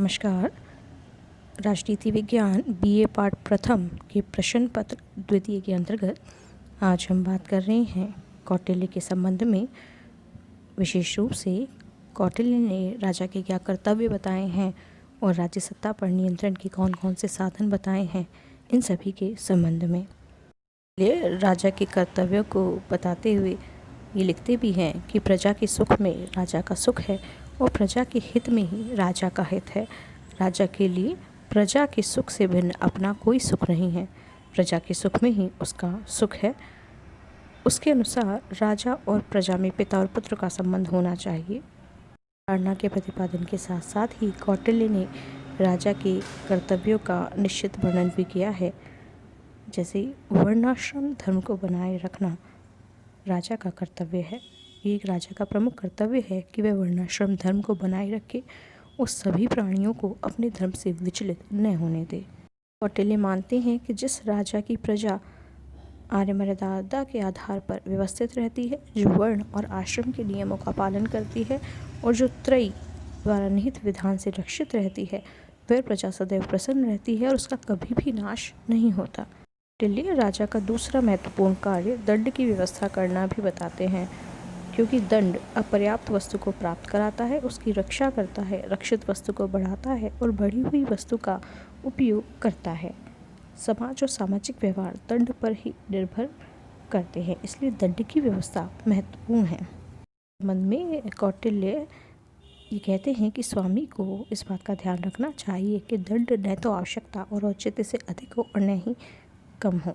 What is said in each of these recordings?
नमस्कार। राजनीति विज्ञान बीए पाठ प्रथम के प्रश्न पत्र द्वितीय के अंतर्गत आज हम बात कर रहे हैं कौटिल्य के संबंध में। विशेष रूप से कौटिल्य ने राजा के क्या कर्तव्य बताए हैं और राज्य सत्ता पर नियंत्रण के कौन कौन से साधन बताए हैं, इन सभी के संबंध में। राजा के कर्तव्यों को बताते हुए ये लिखते भी हैं कि प्रजा के सुख में राजा का सुख है और प्रजा के हित में ही राजा का हित है। राजा के लिए प्रजा के सुख से भिन्न अपना कोई सुख नहीं है, प्रजा के सुख में ही उसका सुख है। उसके अनुसार राजा और प्रजा में पिता और पुत्र का संबंध होना चाहिए। धारणा के प्रतिपादन के साथ साथ ही कौटिल्य ने राजा के कर्तव्यों का निश्चित वर्णन भी किया है। जैसे वर्णाश्रम धर्म को बनाए रखना राजा का कर्तव्य है। ये एक राजा का प्रमुख कर्तव्य है कि वह वर्णाश्रम धर्म को बनाए रखे और सभी प्राणियों को अपने धर्म से विचलित न होने दे। कौटिल्य मानते हैं कि जिस राजा की प्रजा आर्य मर्यादा के आधार पर व्यवस्थित रहती है, जो वर्ण और आश्रम के नियमों का पालन करती है और जो त्रयी द्वारा निहित विधान से रक्षित रहती है, वह प्रजा सदैव प्रसन्न रहती है और उसका कभी भी नाश नहीं होता। कौटिल्य राजा का दूसरा महत्वपूर्ण कार्य दंड की व्यवस्था करना भी बताते हैं, क्योंकि दंड अपर्याप्त वस्तु को प्राप्त कराता है, उसकी रक्षा करता है, रक्षित वस्तु को बढ़ाता है और बढ़ी हुई वस्तु का उपयोग करता है। समाज और सामाजिक व्यवहार दंड पर ही निर्भर करते हैं, इसलिए दंड की व्यवस्था महत्वपूर्ण है। संबंध में कौटिल्य ये कहते हैं कि स्वामी को इस बात का ध्यान रखना चाहिए कि दंड न तो आवश्यकता और औचित्य से अधिक हो और न ही कम हो।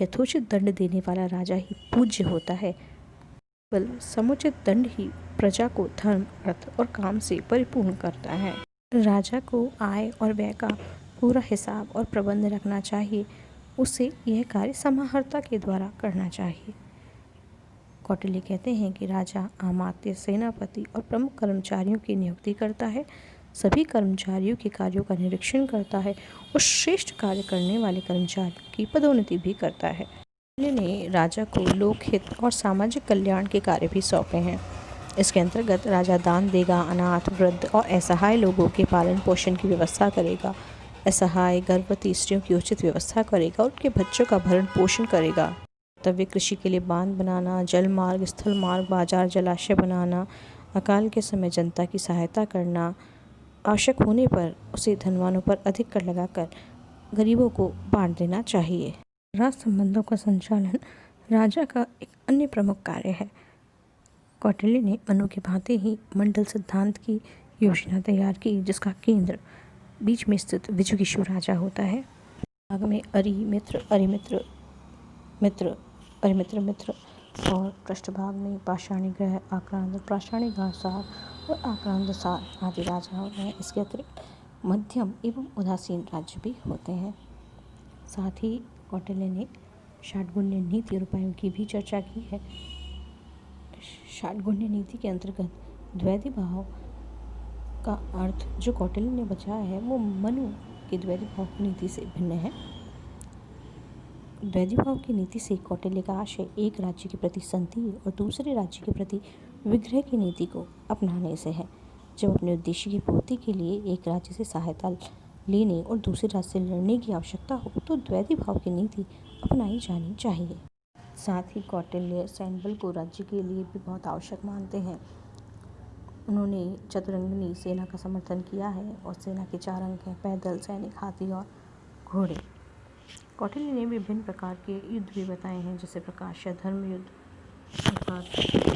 यथोचित दंड देने वाला राजा ही पूज्य होता है। केवल समुचित दंड ही प्रजा को धर्म, अर्थ और काम से परिपूर्ण करता है। राजा को आय और व्यय का पूरा हिसाब और प्रबंध रखना चाहिए। उसे यह कार्य समाहर्ता के द्वारा करना चाहिए। कौटिल्य कहते हैं कि राजा अमात्य, सेनापति और प्रमुख कर्मचारियों की नियुक्ति करता है, सभी कर्मचारियों के कार्यों का निरीक्षण करता है और श्रेष्ठ कार्य करने वाले कर्मचारियों की पदोन्नति भी करता है। कौटिल्य ने राजा को लोकहित और सामाजिक कल्याण के कार्य भी सौंपे हैं। इसके अंतर्गत राजा दान देगा, अनाथ, वृद्ध और असहाय लोगों के पालन पोषण की व्यवस्था करेगा, असहाय गर्भवती स्त्रियों की उचित व्यवस्था करेगा और उनके बच्चों का भरण पोषण करेगा। कर्तव्य कृषि के लिए बांध बनाना, जल मार्ग, स्थल मार्ग, बाजार, जलाशय बनाना, अकाल के समय जनता की सहायता करना, आवश्यक होने पर उसे धनवानों पर अधिक कर लगाकर गरीबों को बांट देना चाहिए। राज संबंधों का संचालन राजा का एक अन्य प्रमुख कार्य है। कौटिल्य ने मनु के भांति ही मंडल सिद्धांत की योजना तैयार की, जिसका केंद्र बीच में स्थित विजुगिषु राजा होता है। भाग में अरि मित्र, अरिमित्र, मित्र, अरिमित्र मित्र और पृष्ठभाग में पाषाणी ग्रह, आक्रांत, पाषाणी घासार और आक्रांतसार आदि राजा होते हैं। इसके अतिरिक्त मध्यम एवं उदासीन राज्य भी होते हैं। साथ ही कौटिल्य ने षाड्गुण्य नीति और उपायों की भी चर्चा की है। षाड्गुण्य नीति के अंतर्गत द्वैधी भाव का अर्थ जो कौटिल्य ने बचाया है वो मनु की द्वैधी भाव की नीति से भिन्न है। द्वैधी भाव की नीति से कौटिल्य का आशय एक राज्य के प्रति संधि और दूसरे राज्य के प्रति विग्रह की नीति को अपनाने से है। जब अपने उद्देश्य की पूर्ति के लिए एक राज्य से सहायता लेने और दूसरे राज्य से लड़ने की आवश्यकता हो तो द्वैधी भाव की नीति अपनाई जानी चाहिए। साथ ही कौटिल्य सैन्य बल को राज्य के लिए भी बहुत आवश्यक मानते हैं। उन्होंने चतुरंगिनी सेना का समर्थन किया है और सेना के 4 अंग हैं: पैदल, सैनिक, हाथी और घोड़े। कौटिल्य ने विभिन्न प्रकार के युद्ध भी बताए हैं, जैसे प्रकाश या धर्म युद्ध अर्थात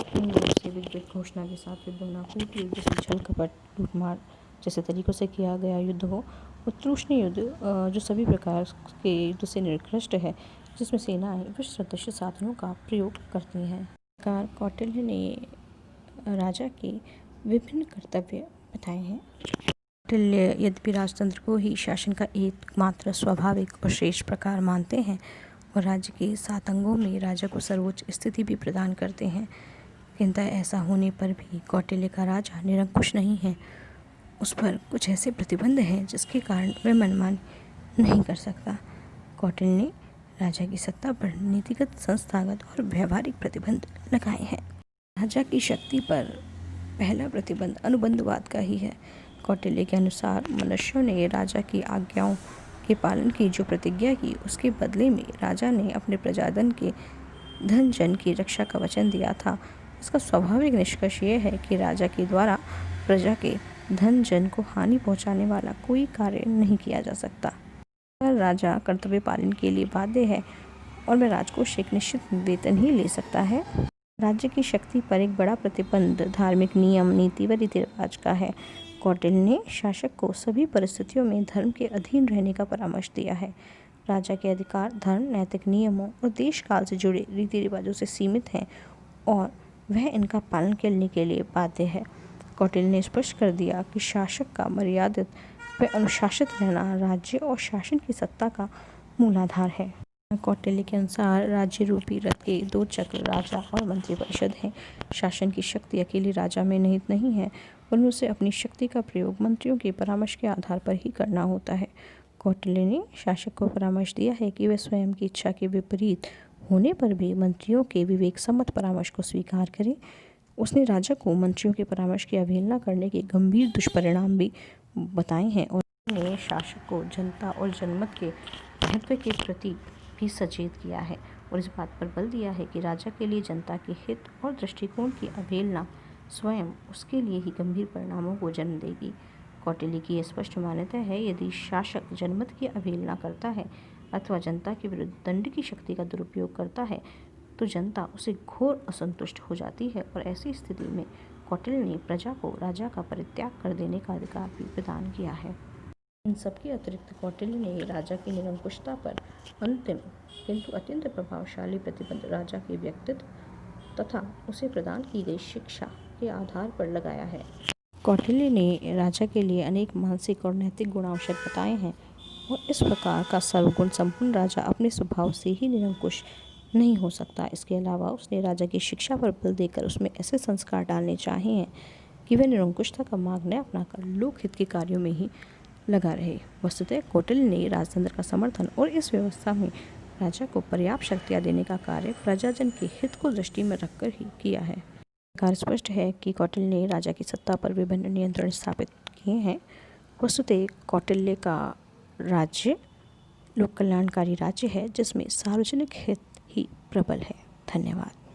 पूर्ण रूप से विद्युत घोषणा के साथ युद्ध होना, कूट युद्ध जैसे छल कपट लूटमार जैसे तरीकों से किया गया युद्ध हो, और तूष्णीय युद्ध जो सभी प्रकार के युद्ध से निकृष्ट है, जिसमें सेनाएं विश्व सदस्य साधनों का प्रयोग करती हैं। प्रकार कौटिल्य ने राजा के विभिन्न कर्तव्य बताए हैं। कौटिल्य यद्यपि राजतंत्र को ही शासन का एकमात्र स्वाभाविक और श्रेष्ठ प्रकार मानते हैं और राज्य के 7 अंगों में राजा को सर्वोच्च स्थिति भी प्रदान करते हैं, किंतु ऐसा होने पर भी कौटिल्य का राजा निरंकुश नहीं है। उस पर कुछ ऐसे प्रतिबंध हैं जिसके कारण वह मनमानी नहीं कर सकता। कौटिल्य ने राजा की सत्ता पर नीतिगत, संस्थागत और व्यावहारिक प्रतिबंध लगाए हैं। राजा की शक्ति पर पहला प्रतिबंध अनुबंधवाद का ही है। कौटिल्य के अनुसार मनुष्यों ने राजा की आज्ञाओं के पालन की जो प्रतिज्ञा की, उसके बदले में राजा ने अपने प्रजाजन के धन जन की रक्षा का वचन दिया था। इसका स्वाभाविक निष्कर्ष यह है कि राजा के द्वारा प्रजा के धन जन को हानि पहुंचाने वाला कोई कार्य नहीं किया जा सकता। अगर राजा कर्तव्य पालन के लिए बाध्य है और वह राजकोष एक निश्चित वेतन ही ले सकता है। राज्य की शक्ति पर एक बड़ा प्रतिबंध धार्मिक नियम, नीति व रीति रिवाज का है। कौटिल्य ने शासक को सभी परिस्थितियों में धर्म के अधीन रहने का परामर्श दिया है। राजा के अधिकार धर्म, नैतिक नियमों और देश काल से जुड़े रीति रिवाजों से सीमित हैं और वह इनका पालन करने के लिए बाध्य है। कौटिल्य ने स्पष्ट कर दिया कि शासक का मर्यादित व अनुशासित रहना राज्य और शासन की सत्ता का मूलाधार है। कौटिल्य के अनुसार राज्य रूपी रथ के दो चक्र राजा और मंत्रिपरिषद हैं। शासन की शक्ति अकेले राजा में निहित नहीं है, वरन उसे अपनी शक्ति का प्रयोग मंत्रियों के परामर्श के आधार पर ही करना होता है। कौटिल्य ने शासक को परामर्श दिया है कि वह स्वयं की इच्छा के विपरीत होने पर भी मंत्रियों के विवेक सम्मत परामर्श को स्वीकार करे। उसने राजा को मंत्रियों के परामर्श की अवहेलना करने के गंभीर दुष्परिणाम भी बताए हैं और उन्होंने शासक को जनता और जनमत के महत्व के प्रति भी सचेत किया है और इस बात पर बल दिया है कि राजा के लिए जनता के हित और दृष्टिकोण की अवहेलना स्वयं उसके लिए ही गंभीर परिणामों को जन्म देगी। कौटिल्य की यह स्पष्ट मान्यता है, यदि शासक जनमत की अवहेलना करता है अथवा जनता के विरुद्ध दंड की शक्ति का दुरुपयोग करता है तो जनता उसे घोर असंतुष्ट हो जाती है और ऐसी स्थिति में कौटिल्य ने प्रजा को राजा का परित्याग कर देने का अधिकार भी प्रदान किया है। इन सबके अतिरिक्त कौटिल्य ने राजा की निरंकुशता पर अंतिम किंतु अत्यंत प्रभावशाली प्रतिबंध राजा के व्यक्तित्व तथा उसे प्रदान की गई शिक्षा के आधार पर लगाया है। कौटिल्य ने राजा के लिए अनेक मानसिक और नैतिक गुण आवश्यक बताए हैं और इस प्रकार का सर्वगुण संपन्न राजा अपने स्वभाव से ही निरंकुश नहीं हो सकता। इसके अलावा उसने राजा की शिक्षा पर बल देकर उसमें ऐसे संस्कार डालने चाहे हैं कि वह निरंकुशता का मार्ग न अपनाकर लोकहित के कार्यों में ही लगा रहे। वस्तुतः कौटिल्य ने राजतंत्र का समर्थन और इस व्यवस्था में राजा को पर्याप्त शक्तियाँ देने का कार्य प्रजाजन के हित को दृष्टि में रखकर ही किया है। कार्य स्पष्ट है कि कौटिल्य ने राजा की सत्ता पर विभिन्न नियंत्रण स्थापित किए हैं। वस्तुतः कौटिल्य का राज्य लोक कल्याणकारी राज्य है जिसमें सार्वजनिक हित ही प्रबल है। धन्यवाद।